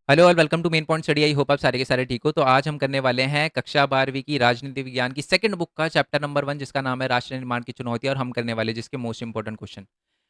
Hello all, welcome to main point study. I hope आप सारे के सारे ठीक हो। तो आज हम करने वाले हैं कक्षा 12वीं की राजनीति विज्ञान की सेकंड बुक का चैप्टर नंबर 1, जिसका नाम है राष्ट्र निर्माण की चुनौतियां। और हम करने वाले जिसके मोस्ट इंपॉर्टेंट क्वेश्चन।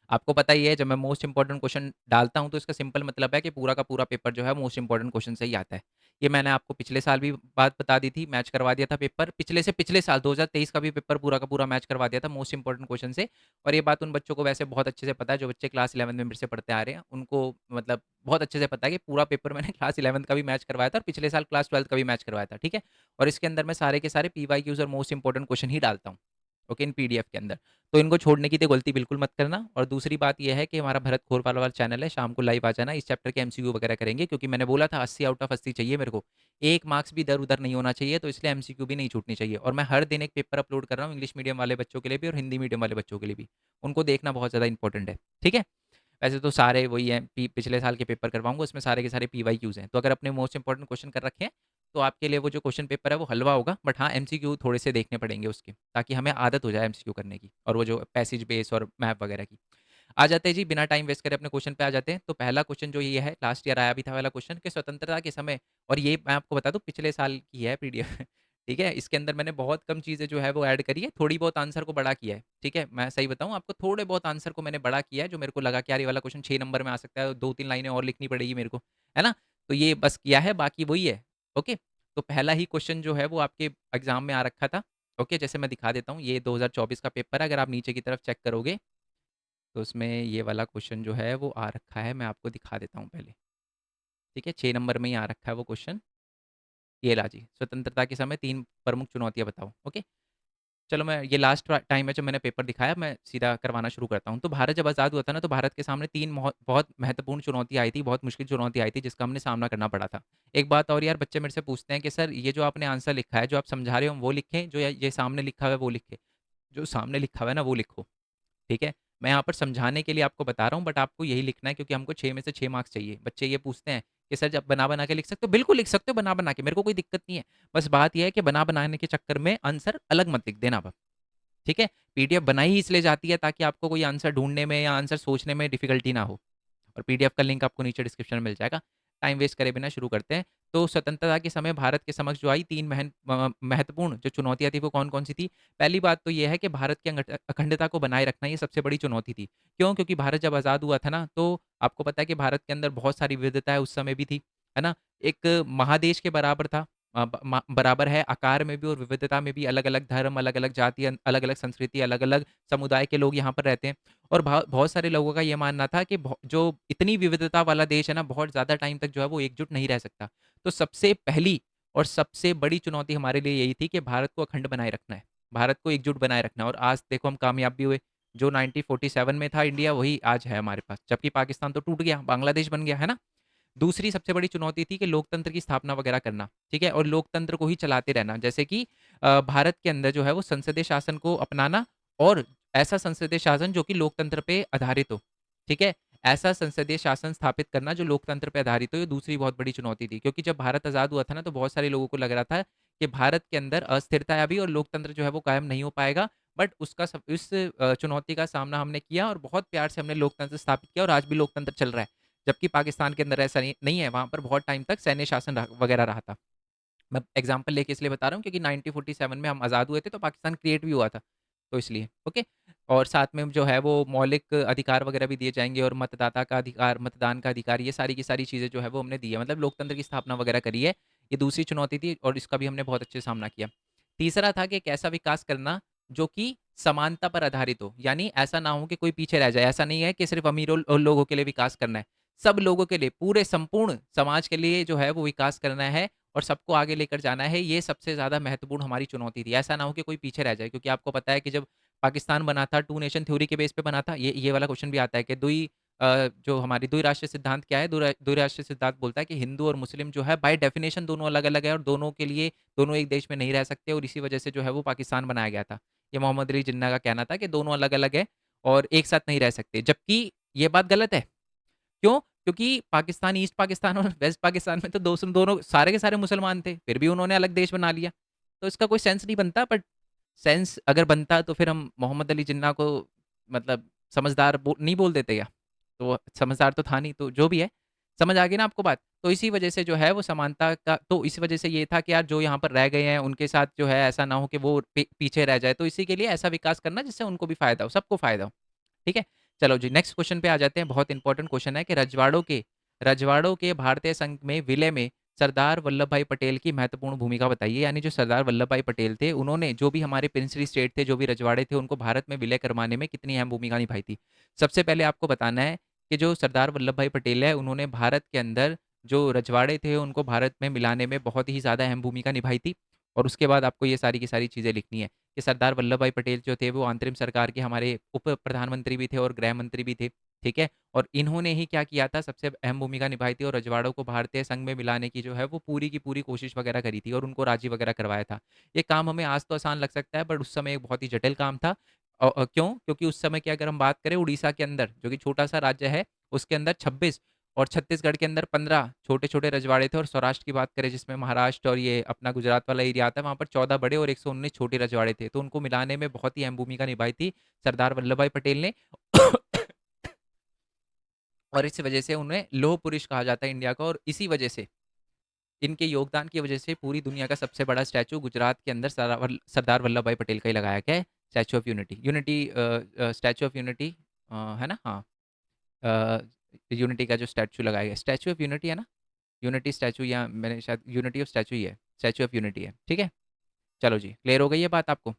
आपको पता ही है, जब मैं मोस्ट इंपॉर्टेंट क्वेश्चन डालता हूं तो इसका सिंपल मतलब है कि पूरा का पूरा पेपर जो है मोस्ट इंपॉर्टेंट क्वेश्चन से ही आता है। ये मैंने आपको पिछले साल भी बात बता दी थी, मैच करवा दिया था पेपर। पिछले से पिछले साल 2023 का भी पेपर पूरा का पूरा मैच करवा दिया था मोस्ट इंपॉर्टेंट क्वेश्चन से। और ये बात उन बच्चों को वैसे बहुत अच्छे से पता है जो बच्चे क्लास 11 में मेरे से पढ़ते आ रहे हैं, उनको मतलब बहुत अच्छे से पता है कि पूरा पेपर मैंने क्लास 11 का भी मैच करवाया था और पिछले साल क्लास 12 का भी मैच करवाया था। ठीक है। और इसके अंदर मैं सारे के सारे पीवाईक्यूज और मोस्ट इंपॉर्टेंट क्वेश्चन ही डालता हूँ। ओके, इन पीडीएफ के अंदर। तो इनको छोड़ने की तो गलती बिल्कुल मत करना। और दूसरी बात यह है कि हमारा भरत खोरपाल वाला चैनल है, शाम को लाइव आ जाना। इस चैप्टर के एमसीक्यू वगैरह करेंगे, क्योंकि मैंने बोला था 80 आउट ऑफ 80 चाहिए मेरे को। एक मार्क्स भी इधर उधर नहीं होना चाहिए, तो इसलिए एमसीक्यू भी नहीं छूटनी चाहिए। और मैं हर दिन एक पेपर अपलोड कर रहा हूँ, इंग्लिश मीडियम वाले बच्चों के लिए भी और हिंदी मीडियम वाले बच्चों के लिए भी। उनको देखना बहुत ज़्यादा इंपॉर्टेंट है। ठीक है। वैसे तो सारे वही हैं, पिछले साल के पेपर करवाऊंगा, उसमें सारे के सारे पीवाई क्यूज हैं। तो अगर अपने मोस्ट इंपॉर्टेंट क्वेश्चन कर रखे हैं तो आपके लिए वो जो क्वेश्चन पेपर है वो हलवा होगा। बट हाँ, एमसीक्यू थोड़े से देखने पड़ेंगे उसके, ताकि हमें आदत हो जाए एमसीक्यू करने की, और वो जो पैसेज बेस और मैप वगैरह की। आ जाते हैं जी, बिना टाइम वेस्ट करे अपने क्वेश्चन पे आ जाते हैं। तो पहला क्वेश्चन जो ये है, लास्ट ईयर आया भी था वाला क्वेश्चन, कि स्वतंत्रता के समय। और ये मैं आपको बता दूं, पिछले साल की है पीडीएफ। ठीक है। इसके अंदर मैंने बहुत कम चीज़ें जो है वो ऐड करी है, थोड़ी बहुत आंसर को बड़ा किया है। ठीक है, मैं सही बताऊं आपको, थोड़े बहुत आंसर को मैंने बड़ा किया है, जो मेरे को लगा कि यार ये वाला क्वेश्चन 6 नंबर में आ सकता है, 2-3 लाइनें और लिखनी पड़ेगी मेरे को, है ना। तो ये बस किया है, बाकी वही है। ओके। तो पहला ही क्वेश्चन जो है वो आपके एग्जाम में आ रखा था। ओके, जैसे मैं दिखा देता हूँ, ये 2024 का पेपर है। अगर आप नीचे की तरफ चेक करोगे तो उसमें ये वाला क्वेश्चन जो है वो आ रखा है, मैं आपको दिखा देता हूँ पहले। ठीक है, 6 नंबर में ही आ रखा है वो क्वेश्चन। ये ला जी, स्वतंत्रता के समय 3 प्रमुख चुनौतियां बताओ। ओके। चलो, मैं ये लास्ट टाइम है जब मैंने पेपर दिखाया, मैं सीधा करवाना शुरू करता हूँ। तो भारत जब आज़ाद हुआ था ना, तो भारत के सामने तीन बहुत महत्वपूर्ण चुनौती आई थी, बहुत मुश्किल चुनौती आई थी, जिसका हमने सामना करना पड़ा था। एक बात और यार, बच्चे मेरे से पूछते हैं कि सर ये जो आपने आंसर लिखा है, जो आप समझा रहे हो वो लिखें, जो ये सामने लिखा हुआ है वो लिखे। जो सामने लिखा हुआ है ना वो लिखो। ठीक है। मैं यहाँ पर समझाने के लिए आपको बता रहा हूँ, बट आपको यही लिखना है, क्योंकि हमको 6 में से 6 मार्क्स चाहिए। बच्चे ये पूछते हैं कि सर जब बना बना के लिख सकते हो, बिल्कुल लिख सकते हो बना बना के, मेरे को कोई दिक्कत नहीं है। बस बात यह है कि बना बनाने के चक्कर में आंसर अलग मत लिख देना बस। ठीक है। पीडीएफ बनाई ही इसलिए जाती है ताकि आपको कोई आंसर ढूंढने में या आंसर सोचने में डिफिकल्टी ना हो। और पीडीएफ का लिंक आपको नीचे डिस्क्रिप्शन में मिल जाएगा। टाइम वेस्ट करे बिना शुरू करते हैं। तो स्वतंत्रता के समय भारत के समक्ष जो आई तीन महत्वपूर्ण जो चुनौतियां थी वो कौन कौन सी थी। पहली बात तो ये है कि भारत की अखंडता को बनाए रखना, ये सबसे बड़ी चुनौती थी। क्यों? क्योंकि भारत जब आज़ाद हुआ था ना, तो आपको पता है कि भारत के अंदर बहुत सारी विविधताएं उस समय भी थी, है ना। एक महादेश के बराबर था। बराबर है आकार में भी और विविधता में भी। अलग अलग धर्म, अलग अलग जाति, अलग अलग संस्कृति, अलग अलग समुदाय के लोग यहाँ पर रहते हैं। और बहुत सारे लोगों का ये मानना था कि जो इतनी विविधता वाला देश है ना, बहुत ज़्यादा टाइम तक जो है वो एकजुट नहीं रह सकता। तो सबसे पहली और सबसे बड़ी चुनौती हमारे लिए यही थी कि भारत को अखंड बनाए रखना है, भारत को एकजुट बनाए रखना है। और आज देखो हम कामयाब भी हुए। जो 1947 में था इंडिया, वही आज है हमारे पास। जबकि पाकिस्तान तो टूट गया, बांग्लादेश बन गया, है ना। दूसरी सबसे बड़ी चुनौती थी कि लोकतंत्र की स्थापना वगैरह करना। ठीक है। और लोकतंत्र को ही चलाते रहना, जैसे कि भारत के अंदर जो है वो संसदीय शासन को अपनाना। और ऐसा संसदीय शासन जो कि लोकतंत्र पे आधारित हो। ठीक है। ऐसा संसदीय शासन स्थापित करना जो लोकतंत्र पे आधारित हो, ये दूसरी बहुत बड़ी चुनौती थी। क्योंकि जब भारत आज़ाद हुआ था ना, तो बहुत सारे लोगों को लग रहा था कि भारत के अंदर अस्थिरता है अभी और लोकतंत्र जो है वो कायम नहीं हो पाएगा। बट इस चुनौती का सामना हमने किया और बहुत प्यार से हमने लोकतंत्र स्थापित किया, और आज भी लोकतंत्र चल रहा है। जबकि पाकिस्तान के अंदर ऐसा नहीं है, वहां पर बहुत टाइम तक सैन्य शासन वगैरह रहा था। मैं एग्जाम्पल लेके इसलिए बता रहा हूँ क्योंकि 1947 में हम आज़ाद हुए थे तो पाकिस्तान क्रिएट भी हुआ था, तो इसलिए। ओके। और साथ में जो है वो मौलिक अधिकार वगैरह भी दिए जाएंगे, और मतदाता का अधिकार, मतदान का अधिकार, ये सारी की सारी चीज़ें जो है वो हमने दी है, मतलब लोकतंत्र की स्थापना वगैरह करी है। ये दूसरी चुनौती थी और इसका भी हमने बहुत अच्छे से सामना किया। तीसरा था कि एक ऐसा विकास करना जो कि समानता पर आधारित हो, यानी ऐसा ना हो कि कोई पीछे रह जाए। ऐसा नहीं है कि सिर्फ अमीरों लोगों के लिए विकास करना है, सब लोगों के लिए, पूरे संपूर्ण समाज के लिए जो है वो विकास करना है और सबको आगे लेकर जाना है। ये सबसे ज़्यादा महत्वपूर्ण हमारी चुनौती थी। ऐसा ना हो कि कोई पीछे रह जाए, क्योंकि आपको पता है कि जब पाकिस्तान बना था, टू नेशन थ्योरी के बेस पे बना था। ये वाला क्वेश्चन भी आता है कि जो हमारी द्वि राष्ट्रीय सिद्धांत क्या है। द्वि राष्ट्रीय सिद्धांत बोलता है कि हिंदू और मुस्लिम जो है बाय डेफिनेशन दोनों अलग अलग है, और दोनों के लिए दोनों एक देश में नहीं रह सकते, और इसी वजह से जो है वो पाकिस्तान बनाया गया था। ये मोहम्मद अली जिन्ना का कहना था कि दोनों अलग अलग है और एक साथ नहीं रह सकते, जबकि ये बात गलत है। क्यों? क्योंकि पाकिस्तान, ईस्ट पाकिस्तान और वेस्ट पाकिस्तान में तो दोनों सारे के सारे मुसलमान थे, फिर भी उन्होंने अलग देश बना लिया। तो इसका कोई सेंस नहीं बनता। बट सेंस अगर बनता तो फिर हम मोहम्मद अली जिन्ना को मतलब समझदार नहीं बोल देते क्या? तो वो समझदार तो था नहीं, तो जो भी है। समझ आ गई ना आपको बात? तो इसी वजह से जो है वो समानता का, तो इस वजह से ये था कि यार जो यहाँ पर रह गए हैं उनके साथ जो है ऐसा ना हो कि वो पीछे रह जाए, तो इसी के लिए ऐसा विकास करना जिससे उनको भी फायदा हो, सबको फायदा हो। ठीक है? चलो जी, नेक्स्ट क्वेश्चन पे आ जाते हैं। बहुत इंपॉर्टेंट क्वेश्चन है कि रजवाड़ों के भारतीय संघ में विलय में सरदार वल्लभ भाई पटेल की महत्वपूर्ण भूमिका बताइए। यानी जो सरदार वल्लभ भाई पटेल थे, उन्होंने जो भी हमारे प्रिंसली स्टेट थे, जो भी रजवाड़े थे, उनको भारत में विलय करवाने में कितनी अहम भूमिका निभाई थी। सबसे पहले आपको बताना है कि जो सरदार वल्लभ भाई पटेल है, उन्होंने भारत के अंदर जो रजवाड़े थे उनको भारत में मिलाने में बहुत ही ज़्यादा अहम भूमिका निभाई थी। और उसके बाद आपको ये सारी की सारी चीज़ें लिखनी है कि सरदार वल्लभ भाई पटेल जो थे वो अंतरिम सरकार के हमारे उप प्रधानमंत्री भी थे और गृह मंत्री भी थे। ठीक है? और इन्होंने ही क्या किया था, सबसे अहम भूमिका निभाई थी और रजवाड़ों को भारतीय संघ में मिलाने की जो है वो पूरी की पूरी कोशिश वगैरह करी थी और उनको राजी वगैरह करवाया था। ये काम हमें आज तो आसान लग सकता है, बट उस समय एक बहुत ही जटिल काम था। क्यों? क्योंकि उस समय की अगर हम बात करें, उड़ीसा के अंदर जो कि छोटा सा राज्य है, उसके अंदर 26 और छत्तीसगढ़ के अंदर 15 छोटे-छोटे रजवाड़े थे, और सौराष्ट्र की बात करें जिसमें महाराष्ट्र और ये अपना गुजरात वाला एरिया आता है, वहाँ पर 14 बड़े और 119 छोटे रजवाड़े थे। तो उनको मिलाने में बहुत ही अहम भूमिका निभाई थी सरदार वल्लभ भाई पटेल ने। और इस वजह से उन्हें लौह पुरुष कहा जाता है इंडिया का, और इसी वजह से, इनके योगदान की वजह से पूरी दुनिया का सबसे बड़ा स्टैचू गुजरात के अंदर सरदार वल्लभ भाई पटेल का ही लगाया गया है। Statue of unity, statue of unity है ना? हाँ, यूनिटी का जो स्टैचू लगाया गया, स्टैचू ऑफ यूनिटी है ना? यूनिटी स्टैचू, या मैंने शायद यूनिटी ऑफ स्टैचू ही है, स्टैचू ऑफ यूनिटी है। ठीक है? चलो जी, क्लियर हो गई ये बात आपको?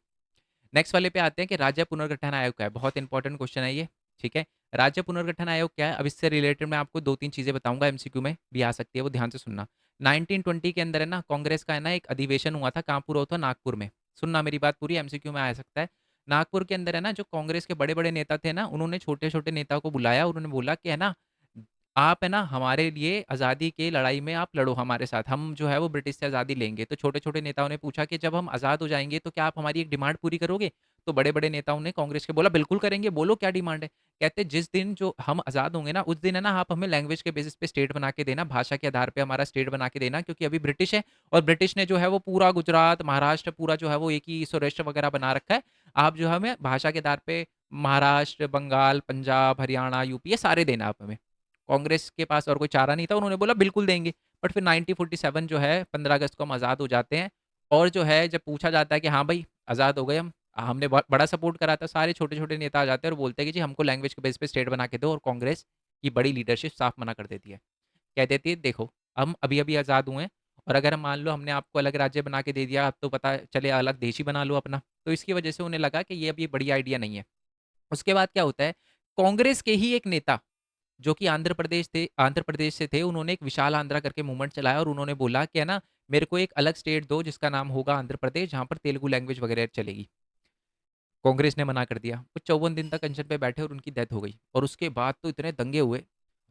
नेक्स्ट वाले पे आते हैं कि राज्य पुनर्गठन आयोग क्या है। बहुत इंपॉर्टेंट क्वेश्चन है ये। ठीक है? राज्य पुनर्गठन आयोग क्या है? अब इससे रिलेटेड मैं आपको 2-3 चीज़ें बताऊँगा, एमसीक्यू में भी आ सकती है, वो ध्यान से सुनना। 1920 के अंदर है ना, कांग्रेस का है ना एक अधिवेशन हुआ था, कहाँ पूरा हुआ था? नागपुर में। सुनना मेरी बात पूरी, एमसीक्यू में आ सकता है। नागपुर के अंदर है ना, जो कांग्रेस के बड़े-बड़े नेता थे ना, उन्होंने छोटे-छोटे नेताओं को बुलाया और उन्होंने बोला कि है ना, आप है ना हमारे लिए आज़ादी की लड़ाई में आप लड़ो हमारे साथ, हम जो है वो ब्रिटिश से आज़ादी लेंगे। तो छोटे-छोटे नेताओं ने पूछा कि जब हम आज़ाद हो जाएँगे तो क्या आप हमारी एक डिमांड पूरी करोगे? तो बड़े-बड़े नेताओं ने कांग्रेस के बोला बिल्कुल करेंगे, बोलो क्या डिमांड है? कहते जिस दिन जो हम आज़ाद होंगे ना, उस दिन है ना आप हमें लैंग्वेज के बेसिस पे स्टेट बना के देना, भाषा के आधार पे हमारा स्टेट बना के देना, क्योंकि अभी ब्रिटिश है और ब्रिटिश ने जो है वो पूरा गुजरात, महाराष्ट्र पूरा जो है वो एक ही स्वराष्ट्र वगैरह बना रखा है। आप जो है हमें भाषा के आधार पे महाराष्ट्र, बंगाल, पंजाब, हरियाणा, यूपी ये सारे देना आप हमें। कांग्रेस के पास और कोई चारा नहीं था, उन्होंने बोला बिल्कुल देंगे। बट फिर 1947 जो है 15 अगस्त को हम आज़ाद हो जाते हैं, और जो है जब पूछा जाता है कि हाँ भाई आज़ाद हो गए हम, हमने बहुत बड़ा सपोर्ट करा था, सारे छोटे-छोटे नेता आ जाते हैं और बोलते हैं कि जी हमको लैंग्वेज के बेस पे स्टेट बना के दो, और कांग्रेस की बड़ी लीडरशिप साफ मना कर देती है। कह देती है देखो, हम अभी-अभी आज़ाद हुए हैं, और अगर हम मान लो हमने आपको अलग राज्य बना के दे दिया, अब तो पता चले अलग देश ही बना लो अपना। तो इसकी वजह से उन्हें लगा कि ये अभी बढ़िया आइडिया नहीं है। उसके बाद क्या होता है, कांग्रेस के ही एक नेता जो कि आंध्र प्रदेश से थे, उन्होंने एक विशाल आंध्रा करके मूवमेंट चलाया और उन्होंने बोला कि है ना, मेरे को एक अलग स्टेट दो जिसका नाम होगा आंध्र प्रदेश, जहाँ पर तेलुगु लैंग्वेज वगैरह चलेगी। कांग्रेस ने मना कर दिया। वो 54 दिन तक अनशन पे बैठे और उनकी डेथ हो गई, और उसके बाद तो इतने दंगे हुए।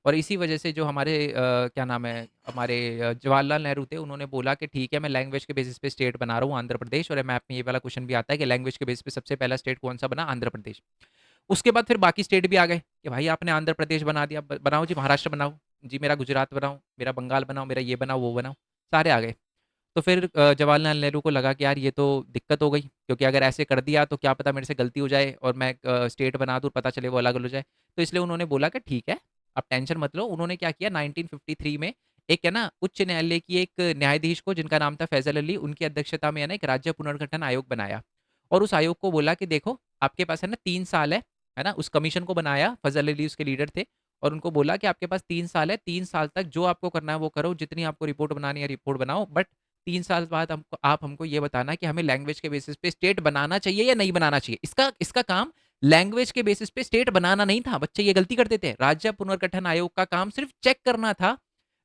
और इसी वजह से जो हमारे क्या नाम है, हमारे जवाहरलाल नेहरू थे, उन्होंने बोला कि ठीक है मैं लैंग्वेज के बेसिस पे स्टेट बना रहा हूँ आंध्र प्रदेश, और मैप में ये वाला क्वेश्चन भी आता है कि लैंग्वेज के बेसिस पे सबसे पहला स्टेट कौन सा बना? आंध्र प्रदेश। उसके बाद फिर बाकी स्टेट भी आ गए कि भाई आपने आंध्र प्रदेश बना दिया, बनाओ जी महाराष्ट्र बनाओ, जी मेरा गुजरात बनाओ, मेरा बंगाल बनाओ, मेरा ये बनाओ वो बनाओ, सारे आ गए। तो फिर जवाहरलाल नेहरू को लगा कि यार ये तो दिक्कत हो गई, क्योंकि अगर ऐसे कर दिया तो क्या पता मेरे से गलती हो जाए और मैं स्टेट बना दूँ, पता चले वो अलग हो जाए। तो इसलिए उन्होंने बोला कि ठीक है, आप टेंशन मत लो। उन्होंने क्या किया, 1953 में एक है ना उच्च न्यायालय की एक न्यायाधीश को, जिनका नाम था फैजल अली, उनकी अध्यक्षता में है ना एक राज्य पुनर्गठन आयोग बनाया। और उस आयोग को बोला कि देखो आपके पास है ना 3 साल है ना, उस कमीशन को बनाया, फजल अली उसके लीडर थे। और उनको बोला कि आपके पास 3 साल है, 3 साल तक जो आपको करना है वो करो, जितनी आपको रिपोर्ट बनानी है रिपोर्ट बनाओ, बट 3 साल बाद हमको आप हमको ये बताना कि हमें लैंग्वेज के बेसिस पे स्टेट बनाना चाहिए या नहीं बनाना चाहिए। इसका इसका काम लैंग्वेज के बेसिस पे स्टेट बनाना नहीं था। बच्चे ये गलती कर देते हैं। राज्य पुनर्गठन आयोग का काम सिर्फ चेक करना था,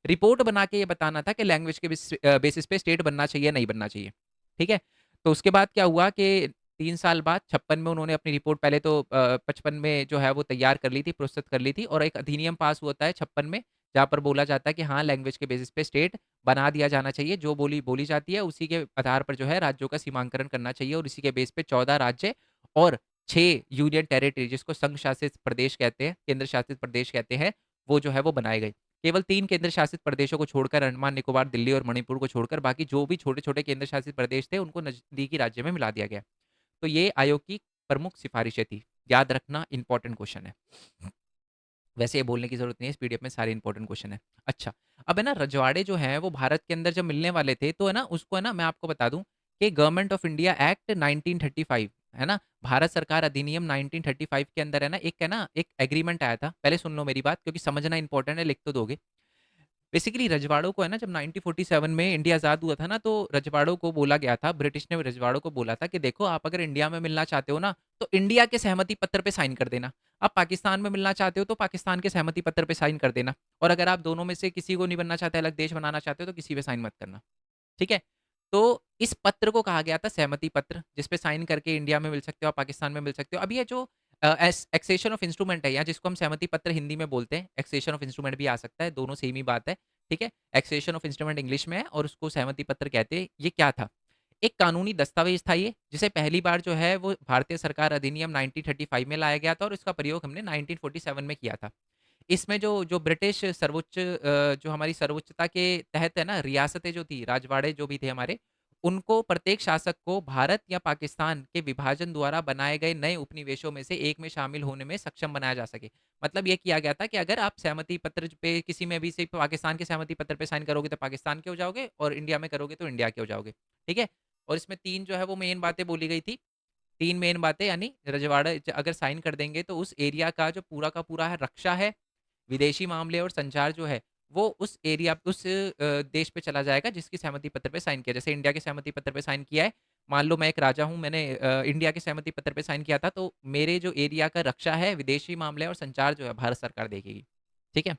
रिपोर्ट बना के ये बताना था कि लैंग्वेज के बेसिस पे स्टेट बनना चाहिए या नहीं बनना चाहिए। ठीक है? तो उसके बाद क्या हुआ कि 3 साल बाद 56 में उन्होंने अपनी रिपोर्ट, पहले तो 55 में जो है वो तैयार कर ली थी, प्रस्तुत कर ली थी, और एक अधिनियम पास हुआ है 56 में, जहाँ पर बोला जाता है कि हाँ लैंग्वेज के बेसिस पे स्टेट बना दिया जाना चाहिए। जो बोली बोली जाती है उसी के आधार पर जो है राज्यों का सीमांकन करना चाहिए, और इसी के बेस पे 14 राज्य और 6 यूनियन टेरिटरी, जिसको संघ शासित प्रदेश कहते हैं, केंद्र शासित प्रदेश कहते हैं, वो जो है वो बनाए गए। केवल 3 केंद्र शासित प्रदेशों को छोड़कर, अंडमान निकोबार, दिल्ली और मणिपुर को छोड़कर, बाकी जो भी छोटे-छोटे केंद्र शासित प्रदेश थे उनको नज़दीकी राज्य में मिला दिया गया। तो ये आयोग की प्रमुख सिफारिशें थी। याद रखना, इंपॉर्टेंट क्वेश्चन है। वैसे ये बोलने की ज़रूरत नहीं है, इस पीडीएफ में सारे इंपॉर्टेंट क्वेश्चन हैं। अच्छा, अब है ना रजवाड़े जो हैं वो भारत के अंदर जब मिलने वाले थे, तो है ना उसको है ना मैं आपको बता दूँ कि गवर्नमेंट ऑफ इंडिया एक्ट 1935 है ना, भारत सरकार अधिनियम 1935 के अंदर है ना एक एग्रीमेंट आया था। पहले सुन लो मेरी बात क्योंकि समझना इंपॉर्टेंट है, लिख तो दोगे। बेसिकली रजवाड़ों को है ना जब 1947 में इंडिया आज़ाद हुआ था ना, तो रजवाड़ों को बोला गया था, ब्रिटिश ने रजवाड़ों को बोला था कि देखो आप अगर इंडिया में मिलना चाहते हो ना, तो इंडिया के सहमति पत्र पे साइन कर देना। आप पाकिस्तान में मिलना चाहते हो तो पाकिस्तान के सहमति पत्र पे साइन कर देना। और अगर आप दोनों में से किसी को नहीं बनना चाहते, अलग देश बनाना चाहते हो, तो किसी पे साइन मत करना। ठीक है? तो इस पत्र को कहा गया था सहमति पत्र, जिस पे साइन करके इंडिया में मिल सकते हो, आप पाकिस्तान में मिल सकते हो। अब ये जो एक्सेशन ऑफ इंस्ट्रूमेंट है, या जिसको हम सहमति पत्र हिंदी में बोलते हैं, एक्सेशन ऑफ इंस्ट्रूमेंट भी आ सकता है, दोनों सेम ही बात है। ठीक है? एक्सेशन ऑफ इंस्ट्रूमेंट इंग्लिश में है और उसको सहमति पत्र कहते हैं। ये क्या था? एक कानूनी दस्तावेज था ये, जिसे पहली बार जो है वो भारतीय सरकार अधिनियम 1935 में लाया गया था और इसका प्रयोग हमने 1947 में किया था। इसमें जो जो ब्रिटिश सर्वोच्च जो हमारी सर्वोच्चता के तहत है ना रियासतें जो थी, राजवाड़े जो भी थे हमारे, उनको प्रत्येक शासक को भारत या पाकिस्तान के विभाजन द्वारा बनाए गए नए उपनिवेशों में से एक में शामिल होने में सक्षम बनाया जा सके। मतलब ये किया गया था कि अगर आप सहमति पत्र पे किसी में भी से पाकिस्तान के सहमति पत्र पे साइन करोगे तो पाकिस्तान के हो जाओगे और इंडिया में करोगे तो इंडिया के हो जाओगे। ठीक है? और इसमें 3 जो है वो मेन बातें बोली गई थी। 3 मेन बातें यानी रजवाड़े अगर साइन कर देंगे तो उस एरिया का जो पूरा का पूरा है रक्षा है, विदेशी मामले और संचार जो है वो उस एरिया उस देश पे चला जाएगा जिसकी सहमति पत्र पे साइन किया। जैसे इंडिया के सहमति पत्र पे साइन किया है, मान लो मैं एक राजा हूँ, मैंने इंडिया के सहमति पत्र पे साइन किया था, तो मेरे जो एरिया का रक्षा है, विदेशी मामले और संचार जो है भारत सरकार देखेगी। ठीक है?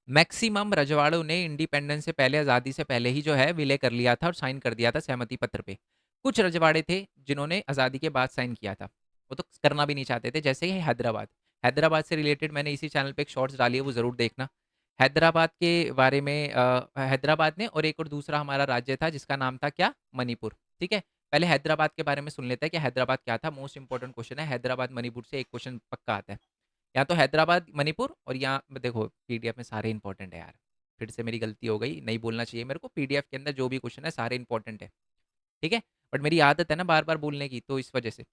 मैक्सिमम रजवाड़ों ने इंडिपेंडेंस से पहले, आज़ादी से पहले ही जो है विलय कर लिया था और साइन कर दिया था सहमति पत्र पे। कुछ रजवाड़े थे जिन्होंने आज़ादी के बाद साइन किया था, वो तो करना भी नहीं चाहते थे, जैसे कि हैदराबाद। हैदराबाद से रिलेटेड मैंने इसी चैनल पे एक शॉर्ट्स डाली है, वो ज़रूर देखना। हैदराबाद के बारे में हैदराबाद ने और एक और दूसरा हमारा राज्य था जिसका नाम था क्या? मणिपुर। ठीक है? पहले हैदराबाद के बारे में सुन लेते हैं कि हैदराबाद क्या था, मोस्ट इंपॉर्टेंट क्वेश्चन है, हैदराबाद मणिपुर से एक क्वेश्चन पक्का आता है। या तो हैदराबाद, मणिपुर, और या देखो पीडीएफ में सारे इंपॉर्टेंट है यार। फिर से मेरी गलती हो गई, नहीं बोलना चाहिए मेरे को, पीडीएफ के अंदर जो भी क्वेश्चन है सारे इंपॉर्टेंट है। ठीक है? बट मेरी आदत है ना बार-बार बोलने की, तो इस वजह से।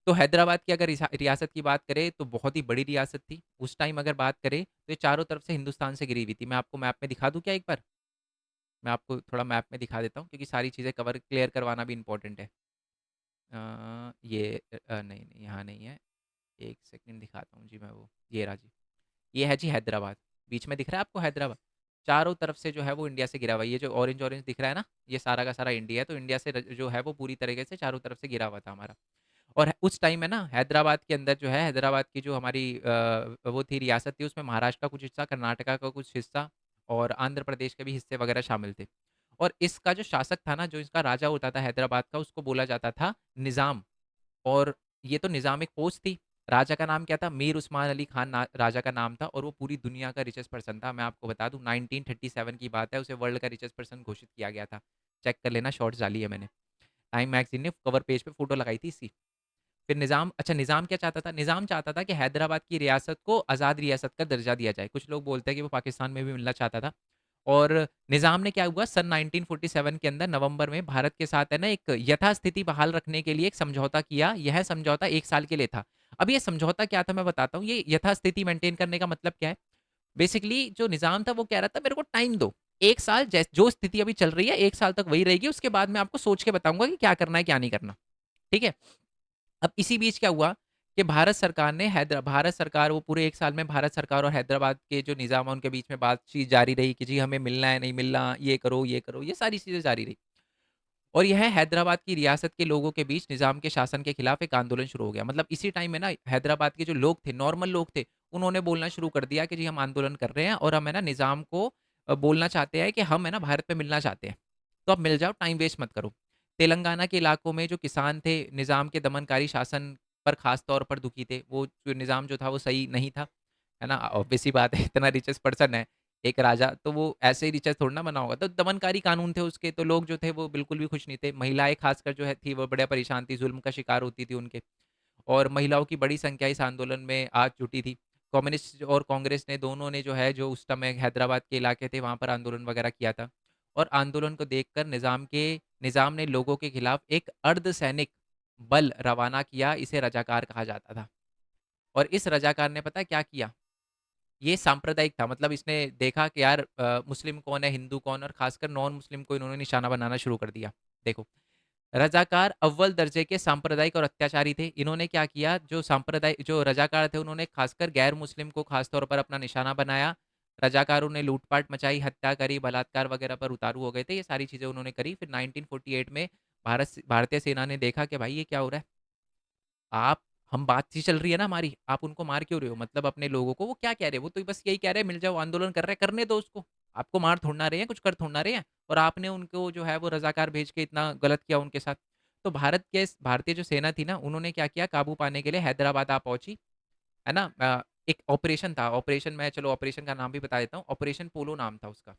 तो हैदराबाद की अगर रियासत की बात करें तो बहुत ही बड़ी रियासत थी। उस टाइम अगर बात करें तो ये चारों तरफ से हिंदुस्तान से घिरी हुई थी। मैं आपको मैप में दिखा दूँ क्या एक बार? मैं आपको थोड़ा मैप में दिखा देता हूँ क्योंकि सारी चीज़ें कवर क्लियर करवाना भी इंपॉर्टेंट है। नहीं, नहीं यहाँ नहीं है। 1 सेकंड दिखाता हूँ जी मैं वो। ये रहा जी। ये है जी हैदराबाद। बीच में दिख रहा है आपको हैदराबाद? चारों तरफ से जो है वो इंडिया से घिरा हुआ है। ये जो ऑरेंज-ऑरेंज दिख रहा है ना, ये सारा का सारा इंडिया है। तो इंडिया से जो है वो पूरी तरीके से चारों तरफ से घिरा हुआ था हमारा। और उस टाइम में ना हैदराबाद के अंदर जो है, हैदराबाद की जो हमारी वो थी रियासत थी, उसमें महाराष्ट्र का कुछ हिस्सा, कर्नाटका का कुछ हिस्सा और आंध्र प्रदेश के भी हिस्से वगैरह शामिल थे। और इसका जो शासक था ना, जो इसका राजा होता था हैदराबाद का, उसको बोला जाता था निज़ाम। और ये तो निज़ाम एक पोस्ट थी। राजा का नाम क्या था? मीर उस्मान अली खान राजा का नाम था और वो पूरी दुनिया का रिचेस्ट पर्सन था। मैं आपको बता दूँ 1937 की बात है, उसे वर्ल्ड का रिचेस्ट पर्सन घोषित किया गया था। चेक कर लेना, शॉर्ट्स डाली है मैंने। टाइम मैगज़ीन ने कवर पेज पे फ़ोटो लगाई थी इसकी। फिर निज़ाम क्या चाहता था? निज़ाम चाहता था कि हैदराबाद की रियासत को आज़ाद रियासत का दर्जा दिया जाए। कुछ लोग बोलते हैं कि वो पाकिस्तान में भी मिलना चाहता था। और निज़ाम ने क्या हुआ, सन 1947 के अंदर नवंबर में भारत के साथ है ना एक यथास्थिति बहाल रखने के लिए एक समझौता किया। यह समझौता 1 साल के लिए था। अब ये समझौता क्या था मैं बताता हूँ। ये यथास्थिति मेंटेन करने का मतलब क्या है? बेसिकली जो निज़ाम था वो कह रहा था मेरे को टाइम दो। 1 साल जो स्थिति अभी चल रही है 1 साल तक वही रहेगी, उसके बाद मैं आपको सोच के बताऊँगा कि क्या करना है, क्या नहीं करना। ठीक है? अब इसी बीच क्या हुआ कि भारत सरकार वो पूरे 1 साल में भारत सरकार और हैदराबाद के जो निज़ाम है उनके बीच में बातचीत जारी रही कि जी हमें मिलना है, नहीं मिलना, ये करो, ये सारी चीज़ें जारी रही। और यह हैदराबाद की रियासत के लोगों के बीच निज़ाम के शासन के खिलाफ एक आंदोलन शुरू हो गया। मतलब इसी टाइम में ना हैदराबाद के जो लोग थे, नॉर्मल लोग थे, उन्होंने बोलना शुरू कर दिया कि जी हम आंदोलन कर रहे हैं और हम है ना निज़ाम को बोलना चाहते हैं कि हम है ना भारत में मिलना चाहते हैं। तो आप मिल जाओ, टाइम वेस्ट मत करो। तेलंगाना के इलाकों में जो किसान थे, निज़ाम के दमनकारी शासन पर खास तौर पर दुखी थे। वो जो निज़ाम जो था वो सही नहीं था, है ना? ऑब्वियस सी बात है, इतना रिचेस्ट पर्सन है, एक राजा, तो वो ऐसे ही रिचार्ज थोड़ी ना बना होगा। तो दमनकारी कानून थे उसके, तो लोग जो थे वो बिल्कुल भी खुश नहीं थे। महिलाएँ खासकर जो है थी वो बड़ा परेशान थी, ज़ुल्म का शिकार होती थी उनके। और महिलाओं की बड़ी संख्या इस आंदोलन में आ जुटी थी। कम्युनिस्ट और कांग्रेस ने दोनों ने जो है जो उस समय हैदराबाद के इलाके थे वहाँ पर आंदोलन वगैरह किया था। और आंदोलन को देखकर निज़ाम ने लोगों के खिलाफ एक अर्धसैनिक बल रवाना किया, इसे रज़ाकार कहा जाता था। और इस रज़ाकार ने पता है क्या किया? ये सांप्रदायिक था, मतलब इसने देखा कि यार मुस्लिम कौन है, हिंदू कौन है, और खासकर नॉन मुस्लिम को इन्होंने निशाना बनाना शुरू कर दिया। देखो, रजाकार अव्वल दर्जे के सांप्रदायिक और अत्याचारी थे। इन्होंने क्या किया, जो रजाकार थे उन्होंने खासकर गैर मुस्लिम को खासतौर पर अपना निशाना बनाया। रजाकारों ने लूटपाट मचाई, हत्या करी, बलात्कार वगैरह पर उतारू हो गए थे। ये सारी चीज़ें उन्होंने करी। फिर 1948 में भारतीय सेना ने देखा कि भाई ये क्या हो रहा है, आप हम बातचीत चल रही है ना हमारी, आप उनको मार क्यों रहे हो, मतलब अपने लोगों को। वो क्या कह रहे हैं, वो तो बस यही कह रहे हैं मिल जाओ, आंदोलन कर रहे हैं, करने दो उसको। आपको मार थोड़ना रहे हैं, कुछ कर थोड़ना रहे हैं। और आपने उनको जो है वो रजाकार भेज के इतना गलत किया उनके साथ। तो भारतीय जो सेना थी ना, उन्होंने क्या किया, काबू पाने के लिए हैदराबाद आ पहुंची, है ना। एक ऑपरेशन था, ऑपरेशन, मैं चलो ऑपरेशन का नाम भी बता देता हूँ, ऑपरेशन पोलो नाम था उसका।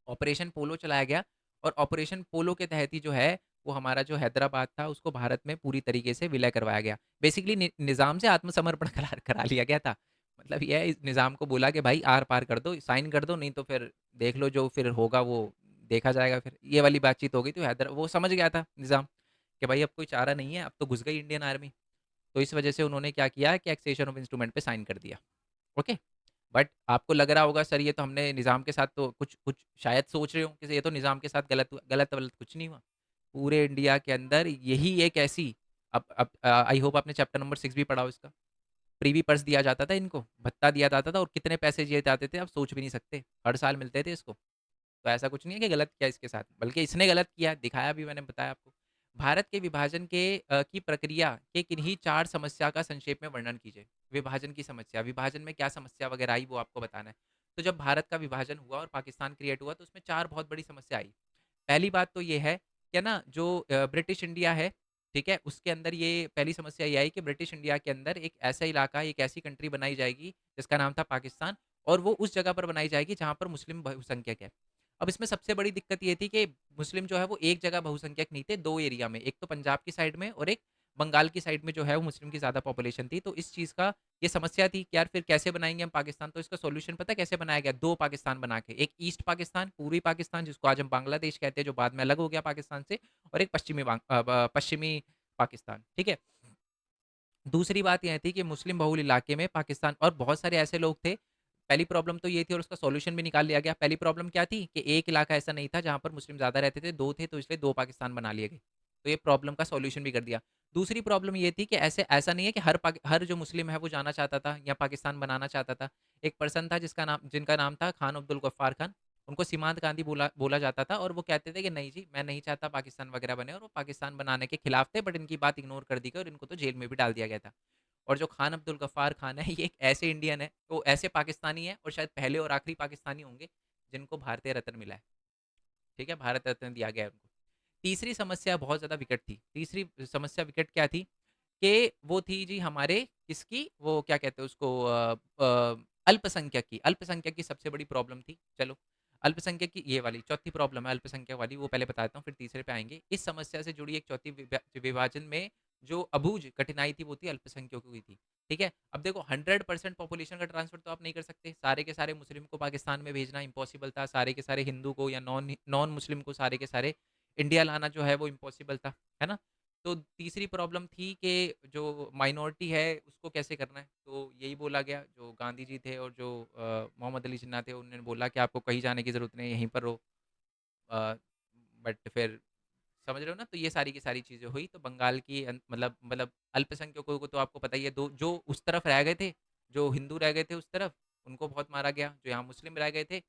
ऑपरेशन पोलो चलाया गया, और ऑपरेशन पोलो के तहत ही जो है वो हमारा जो हैदराबाद था उसको भारत में पूरी तरीके से विलय करवाया गया। बेसिकली निज़ाम से आत्मसमर्पण करा करा लिया गया था। मतलब ये है, इस निज़ाम को बोला कि भाई आर पार कर दो, साइन कर दो, नहीं तो फिर देख लो जो फिर होगा वो देखा जाएगा। फिर ये वाली बातचीत हो गई, तो हैदर वो समझ गया था निज़ाम कि भाई अब कोई चारा नहीं है, अब तो घुस गई इंडियन आर्मी। तो इस वजह से उन्होंने क्या किया कि एक्सेशन ऑफ इंस्ट्रूमेंट पे साइन कर दिया। ओके। बट आपको लग रहा होगा सर ये तो हमने निज़ाम के साथ तो कुछ कुछ शायद सोच रहे हो कि ये तो निज़ाम के साथ गलत हुआ। गलत वलत कुछ नहीं हुआ। पूरे इंडिया के अंदर यही एक ऐसी, अब आई होप आपने चैप्टर नंबर 6 भी पढ़ा हो इसका। प्रीवी पर्स दिया जाता था इनको, भत्ता दिया जाता था, और कितने पैसे दिए जाते थे आप सोच भी नहीं सकते, हर साल मिलते थे इसको। तो ऐसा कुछ नहीं है कि गलत किया इसके साथ, बल्कि इसने गलत किया, दिखाया भी, मैंने बताया आपको। भारत के विभाजन की प्रक्रिया के किन्हीं 4 समस्या का संक्षेप में वर्णन कीजिए। विभाजन की समस्या, विभाजन में क्या समस्या वगैरह आई वो आपको बताना है। तो जब भारत का विभाजन हुआ और पाकिस्तान क्रिएट हुआ, तो उसमें 4 बहुत बड़ी समस्या आई। पहली बात तो ये है कि ना जो ब्रिटिश इंडिया है, ठीक है, उसके अंदर ये पहली समस्या ये आई कि ब्रिटिश इंडिया के अंदर एक ऐसा इलाका, एक ऐसी कंट्री बनाई जाएगी जिसका नाम था पाकिस्तान, और वो उस जगह पर बनाई जाएगी जहाँ पर मुस्लिम बहुसंख्यक है। अब इसमें सबसे बड़ी दिक्कत ये थी कि मुस्लिम जो है वो एक जगह बहुसंख्यक नहीं थे, दो एरिया में, एक तो पंजाब की साइड में और एक बंगाल की साइड में जो है वो मुस्लिम की ज़्यादा पॉपुलेशन थी। तो इस चीज़ का ये समस्या थी कि यार फिर कैसे बनाएंगे हम पाकिस्तान। तो इसका सॉल्यूशन पता कैसे बनाया गया, दो पाकिस्तान बना के, एक ईस्ट पाकिस्तान, पूर्वी पाकिस्तान जिसको आज हम बांग्लादेश कहते हैं, जो बाद में अलग हो गया पाकिस्तान से, और एक पश्चिमी पाकिस्तान, ठीक है। दूसरी बात यह थी कि मुस्लिम बहुल इलाके में पाकिस्तान और बहुत सारे ऐसे लोग थे। पहली प्रॉब्लम तो ये थी, और उसका सॉल्यूशन भी निकाल लिया गया। पहली प्रॉब्लम क्या थी कि एक इलाका ऐसा नहीं था जहां पर मुस्लिम ज़्यादा रहते थे, दो थे, तो इसलिए दो पाकिस्तान बना लिए गए। तो ये प्रॉब्लम का सॉल्यूशन भी कर दिया। दूसरी प्रॉब्लम ये थी कि ऐसा नहीं है कि हर जो मुस्लिम है वो जाना चाहता था या पाकिस्तान बनाना चाहता था। एक पर्सन था जिनका नाम था खान अब्दुल गफ्फार खान। उनको सीमांत गांधी बोला बोला जाता था, और वो कहते थे कि नहीं जी, मैं नहीं चाहता पाकिस्तान वगैरह बने, और वो पाकिस्तान बनाने के खिलाफ थे। बट इनकी बात इग्नोर कर दी गई और इनको तो जेल में भी डाल दिया गया था। और जो खान अब्दुल गफ्फार खान है, ये एक ऐसे इंडियन है, तो ऐसे पाकिस्तानी है, और शायद पहले और आखिरी पाकिस्तानी होंगे जिनको भारतीय रत्न मिला है। ठीक है, भारत रत्न दिया गया है उनको। तीसरी समस्या बहुत ज़्यादा विकट थी। तीसरी समस्या विकट क्या थी कि वो थी जी हमारे किसकी, वो क्या कहते हैं उसको, अल्पसंख्यक की सबसे बड़ी प्रॉब्लम थी। चलो, अल्पसंख्यक की ये वाली चौथी प्रॉब्लम है, अल्पसंख्यक वाली, वो पहले बताता हूँ, फिर तीसरे पे आएंगे। इस समस्या से जुड़ी एक चौथी विभाजन में जो अबूझ कठिनाई थी वो थी अल्पसंख्यकों की थी। ठीक है, अब देखो 100% पॉपुलेशन का ट्रांसफर तो आप नहीं कर सकते, सारे के सारे मुस्लिम को पाकिस्तान में भेजना इम्पॉसिबल था, सारे के सारे हिंदू को या नॉन नॉन मुस्लिम को सारे के सारे इंडिया लाना जो है वो इम्पॉसिबल था, है ना। तो तीसरी प्रॉब्लम थी कि जो माइनॉरिटी है उसको कैसे करना है। तो यही बोला गया, जो गांधी जी थे और जो मोहम्मद अली जिन्ना थे, उन्होंने बोला कि आपको कहीं जाने की ज़रूरत नहीं, यहीं पर रहो। बट फिर समझ रहे हो ना, तो ये सारी की सारी चीज़ें हुई। तो बंगाल की मतलब अल्पसंख्यकों को तो आपको पता ही है, दो जो उस तरफ रह गए थे, जो हिंदू रह गए थे उस तरफ, उनको बहुत मारा गया, जो यहाँ मुस्लिम रह गए थे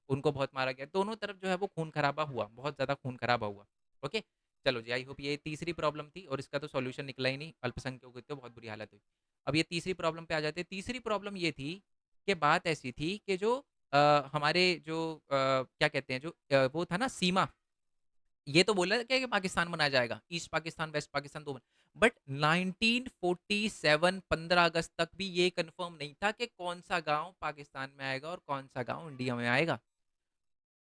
उनको बहुत मारा गया। दोनों तरफ जो है वो खून खराबा हुआ, बहुत ज़्यादा खून खराबा हुआ। ओके। चलो जी, आई होप ये तीसरी प्रॉब्लम थी, और इसका तो सॉल्यूशन निकला ही नहीं, अल्पसंख्यकों की तो बहुत बुरी हालत हुई। अब ये तीसरी प्रॉब्लम पे आ जाते हैं। तीसरी प्रॉब्लम ये थी कि बात ऐसी थी कि जो हमारे जो क्या कहते हैं, जो वो था ना सीमा, ये तो बोला क्या कि पाकिस्तान बनाया जाएगा, ईस्ट पाकिस्तान वेस्ट पाकिस्तान दो। बट 1947 15 अगस्त तक भी ये कंफर्म नहीं था कि कौन सा गांव पाकिस्तान में आएगा और कौन सा गांव इंडिया में आएगा।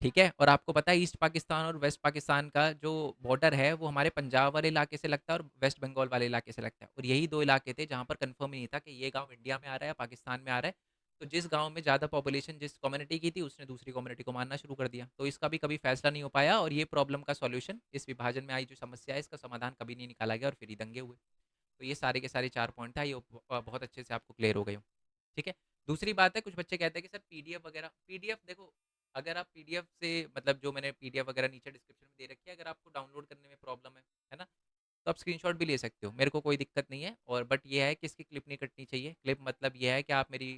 ठीक है, और आपको पता है ईस्ट पाकिस्तान और वेस्ट पाकिस्तान का जो बॉर्डर है वो हमारे पंजाब वाले इलाके से लगता है और वेस्ट बंगाल वाले इलाके से लगता है, और यही दो इलाके थे जहां पर कंफर्म ही नहीं था कि ये गांव इंडिया में आ रहा है या पाकिस्तान में आ रहा है। तो जिस गांव में ज़्यादा पॉपुलेशन जिस कम्युनिटी की थी उसने दूसरी कम्युनिटी को मारना शुरू कर दिया। तो इसका भी कभी फैसला नहीं हो पाया, और ये प्रॉब्लम का सॉल्यूशन, इस विभाजन में आई जो समस्या है इसका समाधान कभी नहीं निकाला गया, और फिर ही दंगे हुए। तो ये सारे के सारे 4 पॉइंट था, ये बहुत अच्छे से आपको क्लियर हो गए हो। ठीक है। दूसरी बात है, कुछ बच्चे कहते हैं कि सर पीडीएफ वगैरह, पीडीएफ देखो, अगर आप पीडीएफ से मतलब जो मैंने पीडीएफ वगैरह नीचे डिस्क्रिप्शन में दे रखी है, अगर आपको डाउनलोड करने में प्रॉब्लम है ना, तो आप स्क्रीनशॉट भी ले सकते हो, मेरे को कोई दिक्कत नहीं है। और बट ये है कि इसकी क्लिप नहीं कटनी चाहिए। क्लिप मतलब ये है कि आप मेरी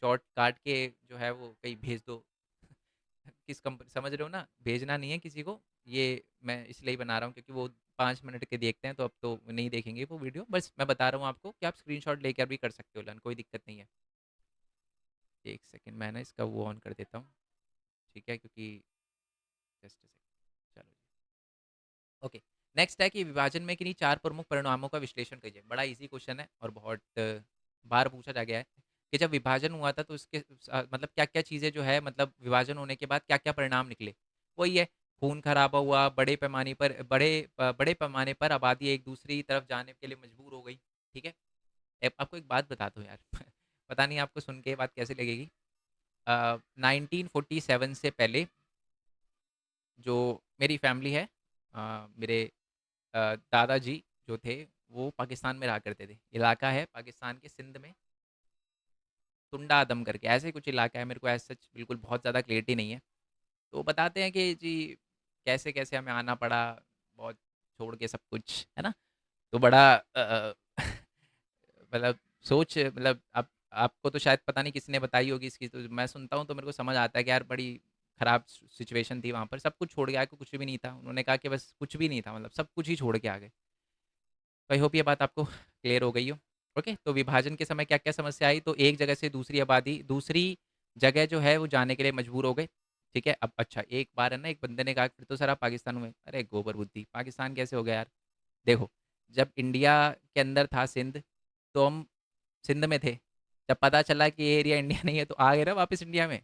शॉर्ट काट के जो है वो कहीं भेज दो। किस कंपनी, समझ रहे हो ना, भेजना नहीं है किसी को। ये मैं इसलिए ही बना रहा हूँ क्योंकि वो 5 मिनट के देखते हैं, तो अब तो नहीं देखेंगे वो वीडियो। बस मैं बता रहा हूँ आपको कि आप स्क्रीनशॉट लेकर भी कर सकते हो लर्न, कोई दिक्कत नहीं है। एक सेकंड, मैं ना इसका वो ऑन कर देता हूँ, ठीक है, क्योंकि जस्ट सेकंड, चलो जी। ओके, नेक्स्ट है कि विभाजन में किन्हीं 4 प्रमुख परिणामों का विश्लेषण कीजिए। बड़ा ईज़ी क्वेश्चन है और बहुत बार पूछा जा गया है कि जब विभाजन हुआ था तो उसके मतलब क्या-क्या चीज़ें जो है, मतलब विभाजन होने के बाद क्या-क्या परिणाम निकले? वही है, खून खराबा हुआ, बड़े पैमाने पर आबादी एक दूसरी तरफ जाने के लिए मजबूर हो गई, ठीक है? आपको एक बात बताता हूँ यार, पता नहीं आपको सुन के ये बात कैसी लगेगी। 1947 से पहले जो मेरी फैमिली है, मेरे दादाजी जो थे वो पाकिस्तान में रहा करते थे। इलाका है पाकिस्तान के सिंध में, टुंडा आदम करके ऐसे ही कुछ इलाका है, मेरे को ऐसा सच बिल्कुल बहुत ज़्यादा क्लियरिटी नहीं है। तो बताते हैं कि जी कैसे-कैसे हमें आना पड़ा, बहुत छोड़ के सब कुछ, है ना? तो बड़ा मतलब सोच, मतलब आप, आपको तो शायद पता नहीं किसने बताई होगी इसकी, तो मैं सुनता हूँ तो मेरे को समझ आता है कि यार बड़ी खराब सिचुएशन थी वहाँ पर, सब कुछ छोड़ के आए, कुछ भी नहीं था। उन्होंने कहा कि बस कुछ भी नहीं था, मतलब सब कुछ ही छोड़ के आ गए। आई होप ये बात आपको क्लियर हो गई हो। ओके, तो विभाजन के समय क्या-क्या समस्या आई, तो एक जगह से दूसरी आबादी दूसरी जगह जो है वो जाने के लिए मजबूर हो गए। ठीक है, अब अच्छा एक बार है ना, एक बंदे ने कहा फिर तो सर आप पाकिस्तान में, अरे गोबर बुद्धि, पाकिस्तान कैसे हो गया यार? देखो, जब इंडिया के अंदर था सिंध, तो हम सिंध में थे। जब पता चला कि ये एरिया इंडिया नहीं है तो आ गए ना वापस इंडिया में।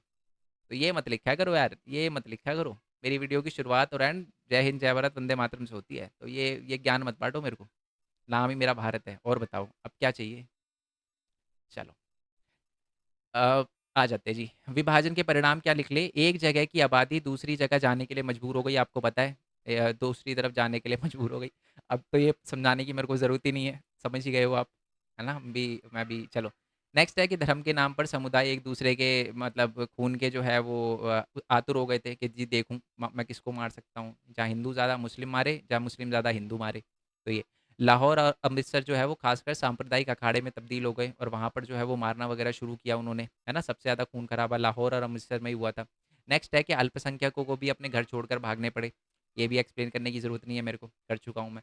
तो ये मत लिखा करो यार, ये मत लिखा करो। मेरी वीडियो की शुरुआत और एंड जय हिंद, जय भारत, वंदे मातरम से होती है। तो ये ज्ञान मत बाँटो मेरे को। नाम ही मेरा भारत है। और बताओ अब क्या चाहिए? चलो, अ, आ जाते हैं जी। विभाजन के परिणाम क्या निकले? एक जगह की आबादी दूसरी जगह जाने के लिए मजबूर हो गई, आपको पता है। दूसरी तरफ जाने के लिए मजबूर हो गई। अब तो ये समझाने की मेरे को ज़रूरत ही नहीं है, समझ ही गए हो आप, है ना? मैं भी चलो। नेक्स्ट है कि धर्म के नाम पर समुदाय एक दूसरे के मतलब खून के जो है वो आतुर हो गए थे कि जी देखूँ मैं किसको मार सकता हूँ। जहाँ हिंदू ज़्यादा मुस्लिम मारे, जहाँ मुस्लिम ज़्यादा हिंदू मारे। तो ये लाहौर और अमृतसर जो है वो खासकर सांप्रदायिक अखाड़े में तब्दील हो गए और वहाँ पर जो है वो मारना वगैरह शुरू किया उन्होंने, है ना? सबसे ज़्यादा खून खराबा लाहौर और अमृतसर में ही हुआ था। नेक्स्ट है कि अल्पसंख्यकों को भी अपने घर छोड़कर भागने पड़े। ये भी एक्सप्लेन करने की ज़रूरत नहीं है मेरे को, कर चुका हूँ मैं।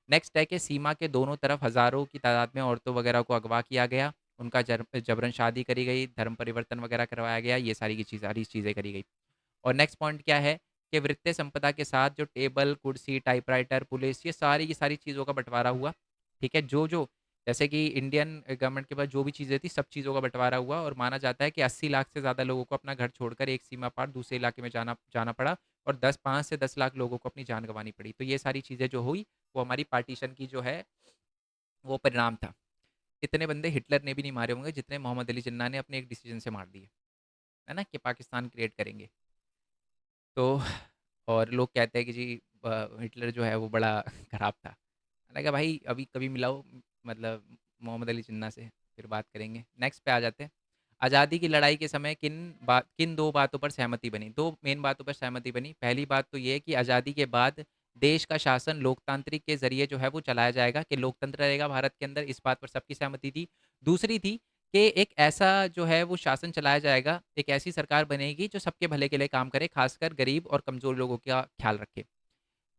नेक्स्ट है कि सीमा के दोनों तरफ हज़ारों की तादाद में औरतों वगैरह को अगवा किया गया, उनका जबरन शादी करी गई, धर्म परिवर्तन वगैरह करवाया गया, ये सारी चीज़ें करी गई। और नेक्स्ट पॉइंट क्या है कि वित्तीय संपदा के साथ जो टेबल, कुर्सी, टाइपराइटर, पुलिस, ये सारी की सारी चीज़ों का बंटवारा हुआ। ठीक है, जो जैसे कि इंडियन गवर्नमेंट के पास जो भी चीज़ें थी, सब चीज़ों का बंटवारा हुआ और माना जाता है कि 80 लाख से ज़्यादा लोगों को अपना घर छोड़कर एक सीमा पार दूसरे इलाके में जाना जाना पड़ा और 5 से 10 लाख लोगों को अपनी जान गंवानी पड़ी। तो ये सारी चीज़ें जो हुई, वो हमारी पार्टीशन की जो है, वो परिणाम था। इतने बंदे हिटलर ने भी नहीं मारे होंगे जितने मोहम्मद अली जिन्ना ने अपने एक डिसीजन से मार दिए, है ना? कि पाकिस्तान क्रिएट करेंगे। तो और लोग कहते हैं कि जी हिटलर जो है वो बड़ा खराब था। मैंने कहा भाई अभी कभी मिलाओ, मतलब मोहम्मद अली जिन्ना से, फिर बात करेंगे। नेक्स्ट पे आ जाते हैं। आज़ादी की लड़ाई के समय किन दो बातों पर सहमति बनी? दो मेन बातों पर सहमति बनी। पहली बात तो ये है कि आज़ादी के बाद देश का शासन लोकतांत्रिक के जरिए जो है वो चलाया जाएगा, कि लोकतंत्र रहेगा भारत के अंदर, इस बात पर सबकी सहमति थी। दूसरी थी कि एक ऐसा जो है वो शासन चलाया जाएगा, एक ऐसी सरकार बनेगी जो सबके भले के लिए काम करे, खासकर गरीब और कमज़ोर लोगों का ख्याल रखे।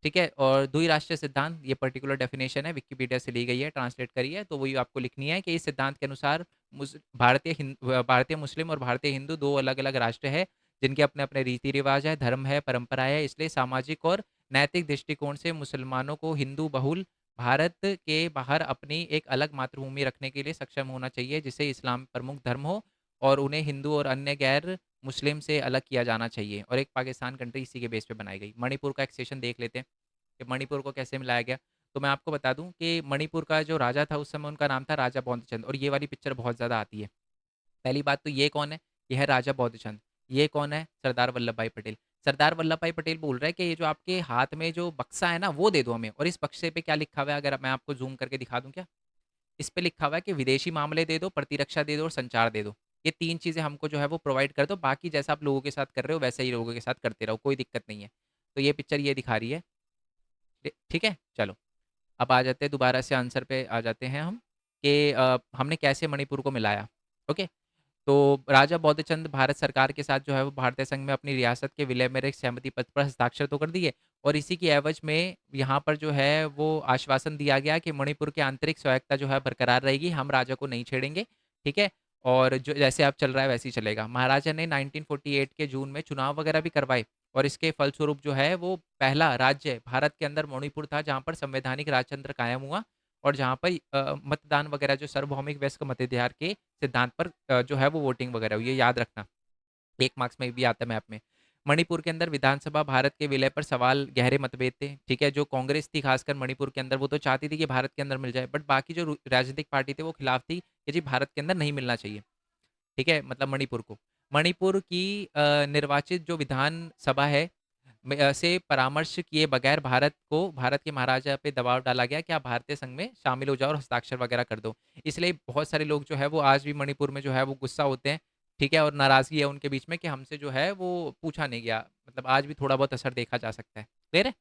ठीक है, और द्विराष्ट्रीय सिद्धांत, ये पर्टिकुलर डेफिनेशन है, विकिपीडिया से ली गई है, ट्रांसलेट करी है, तो वही आपको लिखनी है कि इस सिद्धांत के अनुसार भारतीय मुस्लिम और भारतीय हिंदू दो अलग अलग राष्ट्र है, जिनके अपने अपने रीति रिवाज है, धर्म है, परंपराएं है। इसलिए सामाजिक और नैतिक दृष्टिकोण से मुसलमानों को हिंदू बहुल भारत के बाहर अपनी एक अलग मातृभूमि रखने के लिए सक्षम होना चाहिए, जिसे इस्लाम प्रमुख धर्म हो और उन्हें हिंदू और अन्य गैर मुस्लिम से अलग किया जाना चाहिए, और एक पाकिस्तान कंट्री इसी के बेस पे बनाई गई। मणिपुर का एक सेशन देख लेते हैं कि मणिपुर को कैसे मिलाया गया। तो मैं आपको बता दूं कि मणिपुर का जो राजा था उस समय, उनका नाम था राजा बौद्धचंद, और ये वाली पिक्चर बहुत ज़्यादा आती है। पहली बात तो ये कौन है? ये है राजा बौद्धचंद। ये कौन है? सरदार वल्लभ भाई पटेल। सरदार वल्लभ भाई पटेल बोल रहे हैं कि ये जो आपके हाथ में जो बक्सा है ना, वो दे दो हमें। और इस बक्से पे क्या लिखा हुआ है, अगर मैं आपको जूम करके दिखा दूं क्या? इस पे लिखा हुआ है कि विदेशी मामले दे दो, प्रतिरक्षा दे दो और संचार दे दो। ये 3 चीज़ें हमको जो है वो प्रोवाइड कर दो, बाकी जैसा आप लोगों के साथ कर रहे हो वैसे ही लोगों के साथ करते रहो, कोई दिक्कत नहीं है। तो ये पिक्चर ये दिखा रही है। ठीक है? चलो, अब आ जाते हैं दोबारा से आंसर पे आ जाते हैं हम कि हमने कैसे मणिपुर को मिलाया, ओके? तो राजा बौद्धचंद भारत सरकार के साथ जो है वो भारतीय संघ में अपनी रियासत के विलय में एक सहमति पत्र पर हस्ताक्षर तो कर दिए, और इसी की एवज में यहाँ पर जो है वो आश्वासन दिया गया कि मणिपुर की आंतरिक स्वायत्ता जो है बरकरार रहेगी, हम राजा को नहीं छेड़ेंगे, ठीक है? और जो जैसे अब चल रहा है वैसे ही चलेगा। महाराजा ने 1948 के जून में चुनाव वगैरह भी करवाए, और इसके फलस्वरूप जो है वो पहला राज्य भारत के अंदर मणिपुर था जहाँ पर संवैधानिक राजतंत्र कायम हुआ, और जहाँ पर मतदान वगैरह जो सार्वभौमिक वयस्क मताधिकार के सिद्धांत पर जो है वो वोटिंग वगैरह हुई है, याद रखना। 1 मार्क्स में भी आता है मैप में। मणिपुर के अंदर विधानसभा भारत के विलय पर सवाल गहरे मतभेद थे, ठीक है? जो कांग्रेस थी खासकर मणिपुर के अंदर, वो तो चाहती थी कि भारत के अंदर मिल जाए, बट बाकी जो राजनीतिक पार्टी थे वो खिलाफ थी कि जी भारत के अंदर नहीं मिलना चाहिए, ठीक है? मतलब मणिपुर को। मणिपुर की निर्वाचित जो विधानसभा है से परामर्श किए बगैर भारत के महाराजा पे दबाव डाला गया कि आप भारतीय संघ में शामिल हो जाओ और हस्ताक्षर वगैरह कर दो। इसलिए बहुत सारे लोग जो है वो आज भी मणिपुर में जो है वो गुस्सा होते हैं, ठीक है? और नाराज़गी है उनके बीच में कि हमसे जो है वो पूछा नहीं गया। मतलब आज भी थोड़ा बहुत असर देखा जा सकता है। क्लियर है?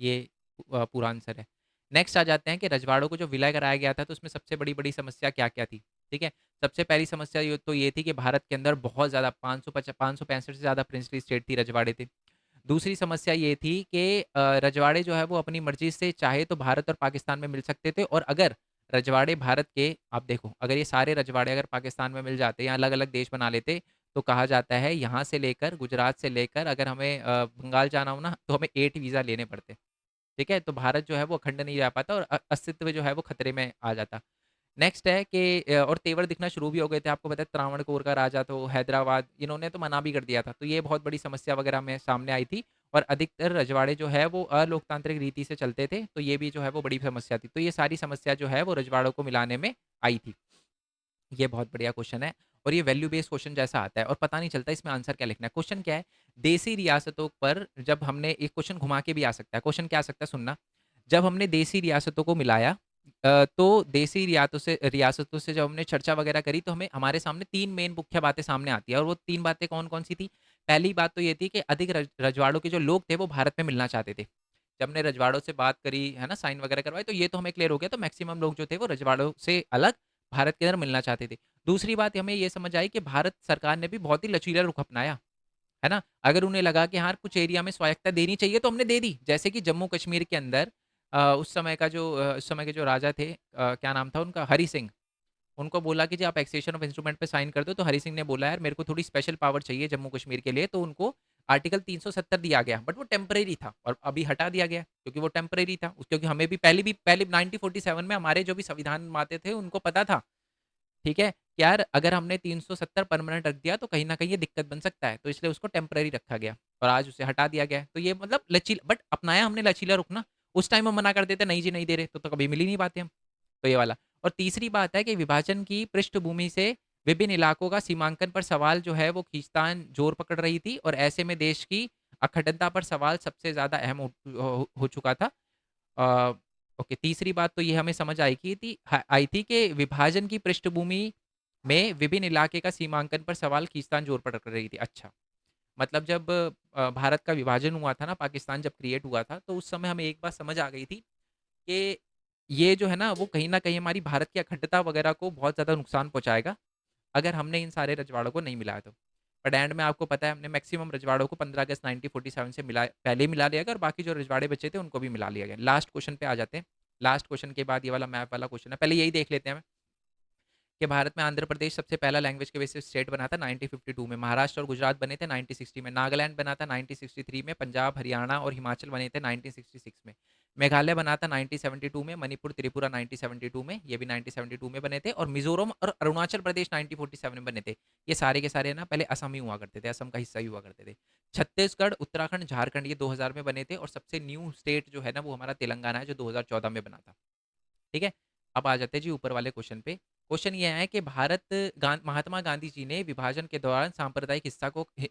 ये पूरा आंसर है। नेक्स्ट आ जाते हैं कि रजवाड़ों को जो विलय कराया गया था तो उसमें सबसे बड़ी-बड़ी समस्या क्या-क्या थी? ठीक है? सबसे पहली समस्या ये थी कि भारत के अंदर बहुत ज़्यादा 565 से ज़्यादा प्रिंसली स्टेट थी, रजवाड़े थे। दूसरी समस्या ये थी कि रजवाड़े जो है वो अपनी मर्ज़ी से चाहे तो भारत और पाकिस्तान में मिल सकते थे, और अगर रजवाड़े भारत के, आप देखो अगर ये सारे रजवाड़े अगर पाकिस्तान में मिल जाते या अलग-अलग देश बना लेते, तो कहा जाता है यहाँ से लेकर गुजरात से लेकर अगर हमें बंगाल जाना हो ना तो हमें 8 वीज़ा लेने पड़ते। ठीक है? तो भारत जो है वो अखंड नहीं रह पाता और अस्तित्व जो है वो खतरे में आ जाता। नेक्स्ट है कि और तेवर दिखना शुरू भी हो गए थे। आपको पता है त्रावणकोर का राजा तो हैदराबाद इन्होंने तो मना भी कर दिया था। तो ये बहुत बड़ी समस्या वगैरह में सामने आई थी, और अधिकतर रजवाड़े जो है वो अलोकतांत्रिक रीति से चलते थे। तो ये भी जो है वो बड़ी समस्या थी। तो ये सारी समस्या जो है वो रजवाड़ों को मिलाने में आई थी। ये बहुत बढ़िया क्वेश्चन है, और ये वैल्यू बेस्ड क्वेश्चन जैसा आता है और पता नहीं चलता इसमें आंसर क्या लिखना है। क्वेश्चन क्या है? देसी रियासतों पर जब हमने एक क्वेश्चन घुमा के भी आ सकता है। क्वेश्चन क्या आ सकता है सुनना। जब हमने देसी रियासतों को मिलाया तो देसी रियासतों से जब हमने चर्चा वगैरह करी तो हमें हमारे सामने 3 मेन मुख्य बातें सामने आती है, और वो 3 बातें कौन-कौन सी थी? पहली बात तो ये थी कि अधिक रजवाड़ों के जो लोग थे वो भारत में मिलना चाहते थे। जब हमने रजवाड़ों से बात करी, है ना, साइन वगैरह करवाए, तो ये तो हमें क्लियर हो गया। तो मैक्सिमम लोग जो थे वो रजवाड़ों से अलग भारत के अंदर मिलना चाहते थे। दूसरी बात हमें ये समझ आई कि भारत सरकार ने भी बहुत ही लचीला रुख अपनाया, है ना? अगर उन्हें लगा कि हाँ, कुछ एरिया में स्वायत्तता देनी चाहिए तो हमने दे दी। जैसे कि जम्मू कश्मीर के अंदर उस समय के जो राजा थे, क्या नाम था उनका? हरि सिंह। उनको बोला कि जी आप एक्सेशन ऑफ इंस्ट्रूमेंट पे साइन कर दो, तो हरि सिंह ने बोला यार मेरे को थोड़ी स्पेशल पावर चाहिए जम्मू कश्मीर के लिए, तो उनको आर्टिकल 370 दिया गया, बट वो टेम्परेरी था और अभी हटा दिया गया क्योंकि वो टेम्परेरी था। क्योंकि हमें भी पहले 1947 में हमारे जो भी संविधान माते थे उनको पता था, ठीक है? कि यार अगर हमने 370 परमानेंट रख दिया तो कहीं न कहीं ये दिक्कत बन सकता है, तो इसलिए उसको टेम्परेरी रखा गया और आज उसे हटा दिया गया है। तो ये मतलब लचीला, बट अपनाया हमने लचीला रुख ना। उस टाइम हम मना कर देते नहीं जी नहीं दे रहे, तो कभी मिल ही नहीं पाते हम। तो ये वाला। और तीसरी बात है कि विभाजन की पृष्ठभूमि से विभिन्न इलाकों का सीमांकन पर सवाल जो है वो खींचतान जोर पकड़ रही थी, और ऐसे में देश की अखंडता पर सवाल सबसे ज़्यादा अहम हो चुका था। अ, ओके, तीसरी बात तो ये हमें समझ आई थी कि विभाजन की पृष्ठभूमि में विभिन्न इलाके का सीमांकन पर सवाल खींचतान जोर पकड़ रही थी। अच्छा, मतलब जब भारत का विभाजन हुआ था ना, पाकिस्तान जब क्रिएट हुआ था, तो उस समय हमें एक बात समझ आ गई थी कि ये जो है ना वो कहीं न कहीं हमारी भारत की अखंडता वगैरह को बहुत ज़्यादा नुकसान पहुँचाएगा, अगर हमने इन सारे रजवाड़ों को नहीं मिलाया तो। बट एंड में आपको पता है हमने मैक्सिमम रजवाड़ों को 15 अगस्त 1947 से पहले ही मिला लिया गया, और बाकी जो रजवाड़े बचे थे उनको भी मिला लिया गया। लास्ट क्वेश्चन पे आ जाते हैं। लास्ट क्वेश्चन के बाद ये वाला मैप वाला क्वेश्चन है। पहले यही देख लेते हैं कि भारत में आंध्र प्रदेश सबसे पहला लैंग्वेज के बेसिस स्टेट बना था 1952 में, महाराष्ट्र और गुजरात बने थे 1960 में, नागालैंड बना था 1963 में, पंजाब हरियाणा और हिमाचल बने थे 1966 में, मेघालय बना था 1972 में, मणिपुर त्रिपुरा 1972 में, ये भी 1972 में बने थे, और मिजोरम और अरुणाचल प्रदेश 1947 में बने थे। ये सारे के सारे ना पहले असम ही हुआ करते थे, असम का हिस्सा ही हुआ करते थे। छत्तीसगढ़, उत्तराखंड, झारखंड ये 2000 में बने थे, और सबसे न्यू स्टेट जो है ना वो हमारा तेलंगाना है जो 2014 में बना था। ठीक है? अब आ जाते हैं जी ऊपर वाले क्वेश्चन पे। क्वेश्चन ये है कि महात्मा गांधी जी ने विभाजन के दौरान सांप्रदायिक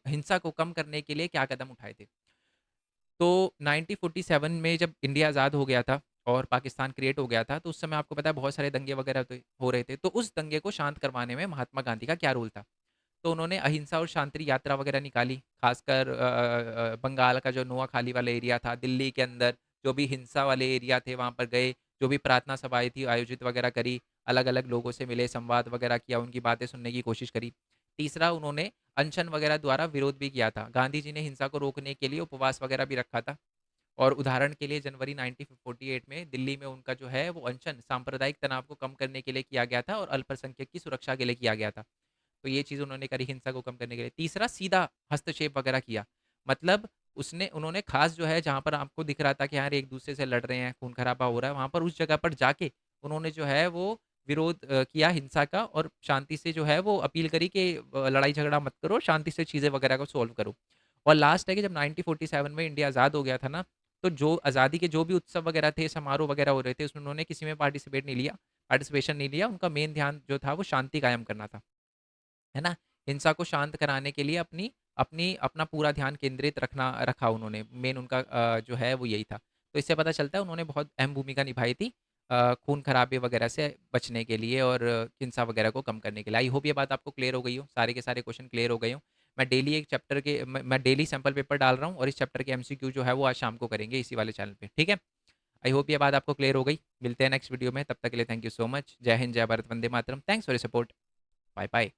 हिंसा को कम करने के लिए क्या कदम उठाए थे? तो 1947 में जब इंडिया आज़ाद हो गया था और पाकिस्तान क्रिएट हो गया था, तो उस समय आपको पता है बहुत सारे दंगे वगैरह हो रहे थे। तो उस दंगे को शांत करवाने में महात्मा गांधी का क्या रोल था? तो उन्होंने अहिंसा और शांति यात्रा वगैरह निकाली, खासकर बंगाल का जो नोआखाली वाला एरिया था, दिल्ली के अंदर जो भी हिंसा वाले एरिया थे वहाँ पर गए, जो भी प्रार्थना सभाएँ थी आयोजित वगैरह करी, अलग-अलग लोगों से मिले, संवाद वगैरह किया, उनकी बातें सुनने की कोशिश करी। तीसरा उन्होंने अनशन वगैरह द्वारा विरोध भी किया था। गांधी जी ने हिंसा को रोकने के लिए उपवास वगैरह भी रखा था। और उदाहरण के लिए जनवरी 1948 में दिल्ली में उनका जो है वो अनशन सांप्रदायिक तनाव को कम करने के लिए किया गया था और अल्पसंख्यक की सुरक्षा के लिए किया गया था। तो ये चीज़ उन्होंने करी हिंसा को कम करने के लिए। तीसरा सीधा हस्तक्षेप वगैरह किया। मतलब उसने उन्होंने खास जो है जहाँ पर आपको दिख रहा था कि यार एक दूसरे से लड़ रहे हैं, खून खराबा हो रहा है, वहाँ पर उस जगह पर जाके उन्होंने जो है वो विरोध किया हिंसा का और शांति से जो है वो अपील करी कि लड़ाई झगड़ा मत करो, शांति से चीज़ें वगैरह को सॉल्व करो। और लास्ट है कि जब 1947 में इंडिया आज़ाद हो गया था ना, तो जो आज़ादी के जो भी उत्सव वगैरह थे, समारोह वगैरह हो रहे थे, उसमें उन्होंने किसी में पार्टिसिपेशन नहीं लिया। उनका मेन ध्यान जो था वो शांति कायम करना था। है ना? हिंसा को शांत कराने के लिए अपनी अपनी अपना पूरा ध्यान केंद्रित रखा उन्होंने। मेन उनका जो है वो यही था। तो इससे पता चलता है उन्होंने बहुत अहम भूमिका निभाई थी खून खराबे वगैरह से बचने के लिए और हिंसा वगैरह को कम करने के लिए। आई होप ये बात आपको क्लियर हो गई हो, सारे के सारे क्वेश्चन क्लियर हो गए हों। मैं डेली सैंपल पेपर डाल रहा हूँ और इस चैप्टर के एमसीक्यू जो है वो आज शाम को करेंगे इसी वाले चैनल पे, ठीक है? आई होप ये बात आपको क्लियर हो गई। मिलते हैं नेक्स्ट वीडियो में, तब तक के लिए थैंक यू सो मच। जय हिंद, जय भारत, वंदे मातरम। Thanks for your support. Bye bye.